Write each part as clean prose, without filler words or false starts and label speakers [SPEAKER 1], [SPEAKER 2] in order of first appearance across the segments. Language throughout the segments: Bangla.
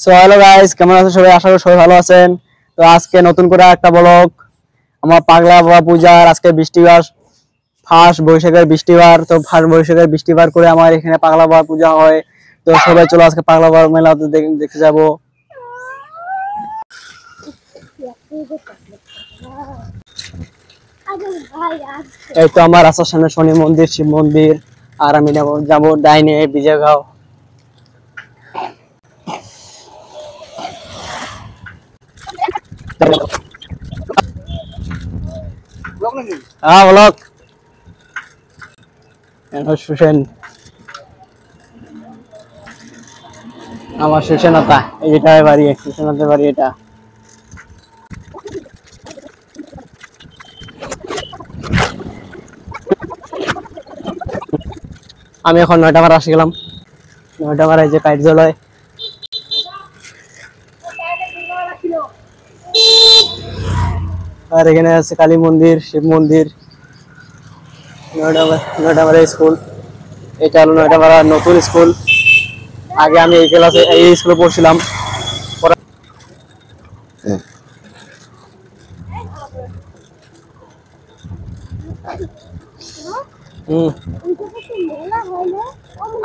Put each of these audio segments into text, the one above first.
[SPEAKER 1] সো হ্যালো গাইস, কেমন আছেন সবাই? আশা করি সবাই ভালো আছেন। তো আজকে নতুন করে একটা ব্লগ। আমার পাগলা বাবা পূজার আজকে বৃষ্টিবার, ফার্স্ট বৈশাখের বৃষ্টিবার। তো ফার্স্ট বৈশাখের বৃষ্টিবার করে আমার এখানে পাগলা বাবা পূজা হয়। তো সবাই চলো আজকে পাগলা বাবার মেলা দেখতে যাব। এই তো আমার রাস্তার সামনে শনি মন্দির, শিব মন্দির। আর আমি যাবো ডাইনে বিজয়গাঁও। হ্যাঁ ব্লগ সুসেন, আমার সুসেনতা, এটা বাড়ি, সুসেনতার বাড়ি এটা। আমি এখন 9টা বার আসে গেলাম। 9টা বার এই যে কার্যালয়। আর এখানে আছে কালী মন্দির, শিব মন্দির। 9টা বার স্কুল, এটা হলো 9টা বার নতুন স্কুল। আগে আমি এই ক্লাসে এই স্কুলে পড়ছিলাম।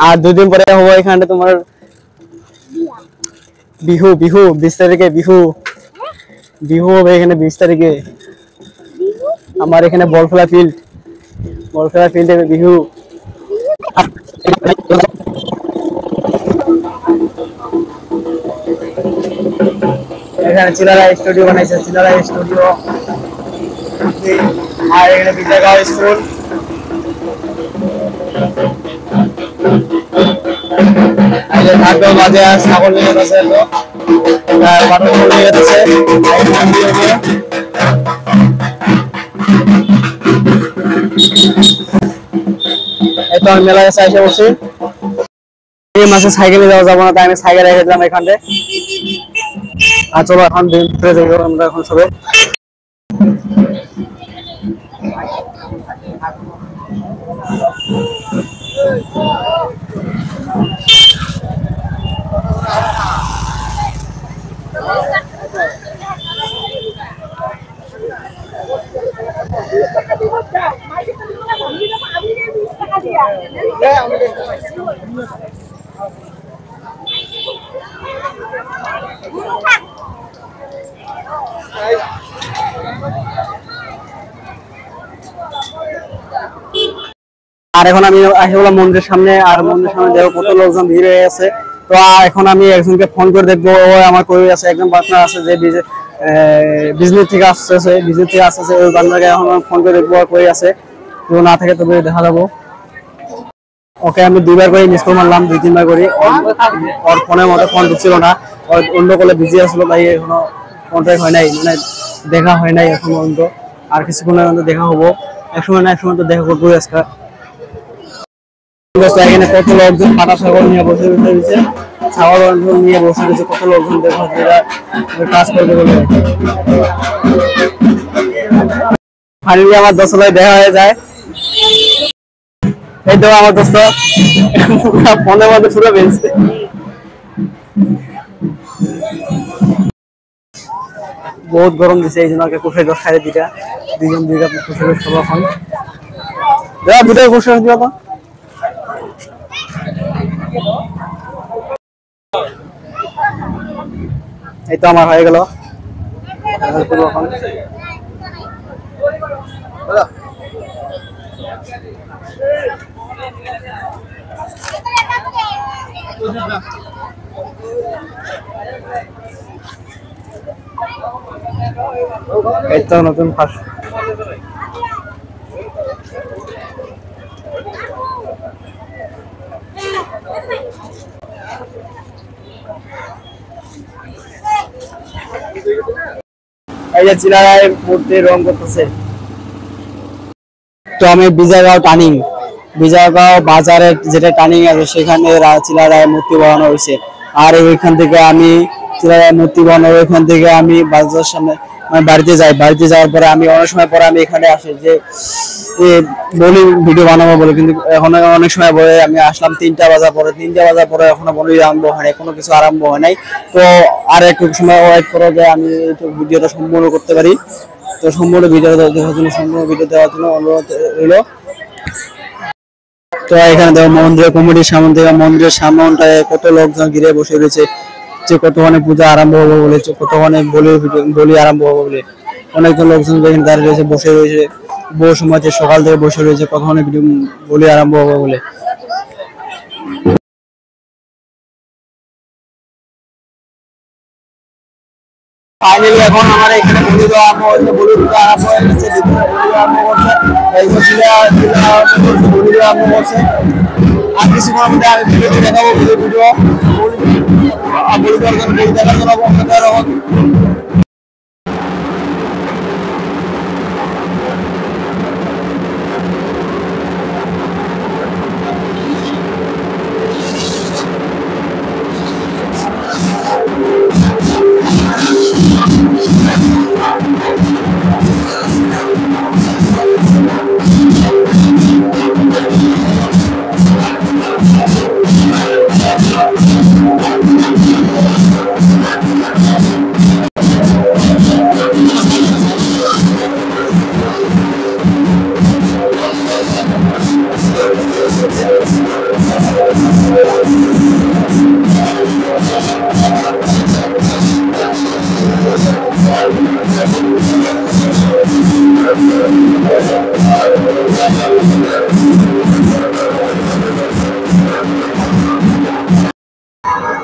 [SPEAKER 1] আর 2 দিন পরে হবো এখানে তোমার বিহু। 20 তারিখে বিহু হবে এখানে 20 তারিখে। আমার এখানে বলখেলা ফিল্ডে বিহু। এখানে চিলারা স্টুডিও বানাইছে, চিলারা স্টুডিও। আর এখানে বিজয়গাঁও স্কুল। ঢাকা বাজে ছাগল নিয়ে আছে, এই তো আমি মেলায় এসে বসছি। এই মাসে সাইকেলে যাওয়া যাবো না, তাই আমি সাইকেল রেখে দিলাম এখানে। আর চলো এখন আমরা এখন সবাই আর এখন আমি আসে বললাম মন্দিরের সামনে। আর মন্দিরের সামনে দেখো কত লোকজন ভিড় হয়ে গেছে। তো এখন আমি একজনকে ফোন করে দেখবো, ও আমার কই আছে, একজন পার্টনার আছে যে বিজনেস থেকে আসছে ওই বান্ধবকে এখন ফোন করে দেখবো কই আছে। তো না থাকে তবে দেখা যাবো। ওকে আমি 2বার করে মিস কল মারলাম, 2-3বার করে। ওর ফোনের মধ্যে ফোন ঢুকছিল না, ওর অন্য কলে বিজি আসলো, তাই এখনো কন্ট্যাক্ট হয় নাই, মানে দেখা হয় নাই এখন পর্যন্ত। আর কিছুক্ষণের মধ্যে দেখা হবো, একসময় তো দেখা করবো আজকে। এখানে কত লোকজন পাটা ছাগল নিয়ে বসে রয়েছে, ছাগল নিয়ে বসে রয়েছে কত লোকজন, দেখো কাজ করবে বলে। ফাইনালি আমার দোস্তলাই দেখা হয়ে যায়। এই তো আমার দোস্ত ফোনের মধ্যে পুরো বেঁচছে। বহুত গরম দিছে, এই জন্য কুশে খাই দুইটা কুশে সব এখন দুটো কুশে দিবা তো। এই তো আমার হয়ে গেল। এই তো নতুন ফার্স্ট এই যে চিলারায় মূর্তি রং করতেছে। তো আমি বিজয়গাঁও বাজারে যেটা টার্নিং আছে সেখানে চিলারায় মূর্তি বানানো হয়েছে। আর ওইখান থেকে আমি চিলারায় মূর্তি বানাবো, ওইখান থেকে আমি বাজারের সামনে আমি বাড়িতে যাই, বাড়িতে যাওয়ার পরে আমি অনেক সময় পরে আমি এখানে আসি যে বলি ভিডিও বানাবো বলে, কিন্তু এখন অনেক সময় পরে আমি আসলাম 3টা বাজার পরে, 3টা বাজার পরে এখনো বলি আরম্ভ হয় নাই, কোনো কিছু আরম্ভ হয় নাই। তো আর একটু সময় ওয়েট করো যে আমি একটু ভিডিওটা সম্পূর্ণ করতে পারি। তো সম্পূর্ণ ভিডিও দেওয়ার জন্য, সম্পূর্ণ ভিডিও দেওয়ার জন্য অনুরোধ রইল। তো এখানে দেখো মন্দিরের কমিটির সামনে থেকে, মন্দিরের সামনটায় কত লোকজন ঘিরে বসে রয়েছে, যে কতক্ষণে পূজা আরম্ভ হবে বলে, কতক্ষণে বলি আরম্ভ হবে বলে অনেকজন লোকজন এখানে দাঁড়িয়ে রয়েছে, বসে রয়েছে। বহু সময় সকাল থেকে বসে রয়েছে কতক্ষণে বলি আরম্ভ হবে বলে। ফাইনালি এখন আমার এখানে বলি দেওয়া আরম্ভ হয়েছে, বলি দেওয়া আরম্ভ হয়ে গেছে, বলি দেওয়া আরম্ভ করছে, বলি দেওয়া আরম্ভ করছে। আর কিছুক্ষণের মধ্যে আমি ভিডিও দেখাবো, ভিডিও বলি দেওয়ার জন্য, বলি দেখার জন্য অপেক্ষা রাখুন।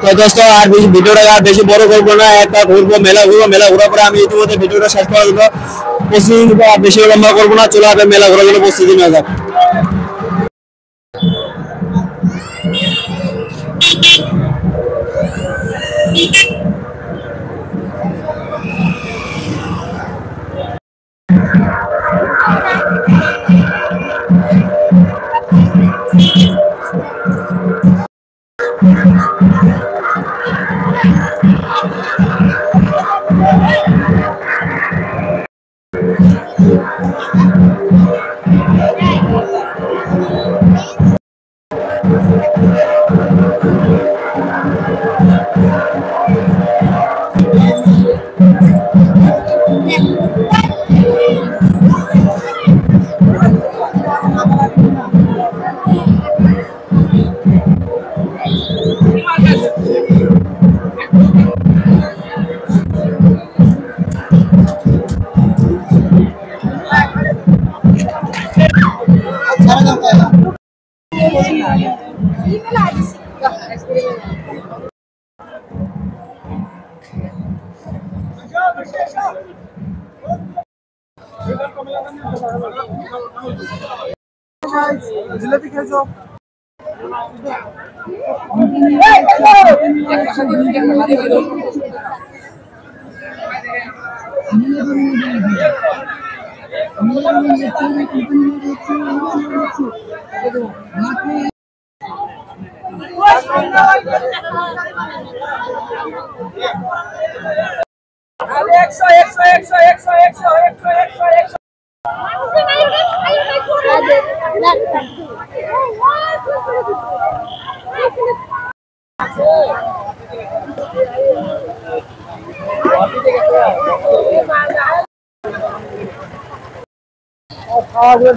[SPEAKER 1] তো দোস্ত আর ভিডিওটা আর বেশি বড় করবো না, একটা ঘুরবো, মেলা ঘুরবো, মেলা ঘোরার পরে আমি ইতিমধ্যে ভিডিওটা শেষ করার জন্য প্রস্তুতি নিবো, আর বেশি লম্বা করবো না। চলো আগে মেলা ঘোরার জন্য প্রস্তুতি নেওয়া যাক। জিলাপি খেয়েছো?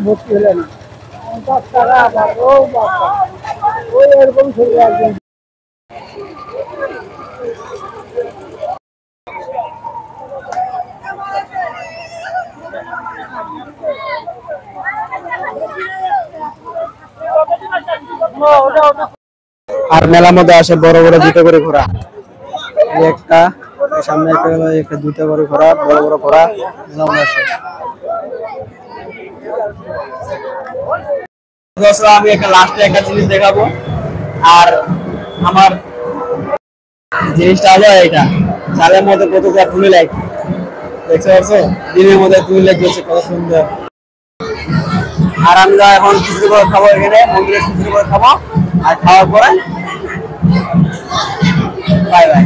[SPEAKER 1] ভর্তি হলেন 50 টাকা আবার ওই এরকম ছবি আসবেন। আর মেলার মধ্যে আসে বড় বড় দুটো করে ঘোড়া, একটা সামনে একটা দুটো করে ঘোড়া, বড় বড় ঘোড়া মেলার মধ্যে আসে। আমি একটা লাস্টে একটা জিনিস দেখাবো, আর আমার জিনিসটা হলো এটা চালের মধ্যে কতটা তুলে লাইট দেখতে পাচ্ছ, দিনের মধ্যে তুলে লাইট জ্বলছে, কত সুন্দর। আর আমরা এখন খিচুড়ি করে খাবো, এখানে মন্দিরে খিচুড়ি করে খাবো, আর খাওয়ার পরে বাই বাই।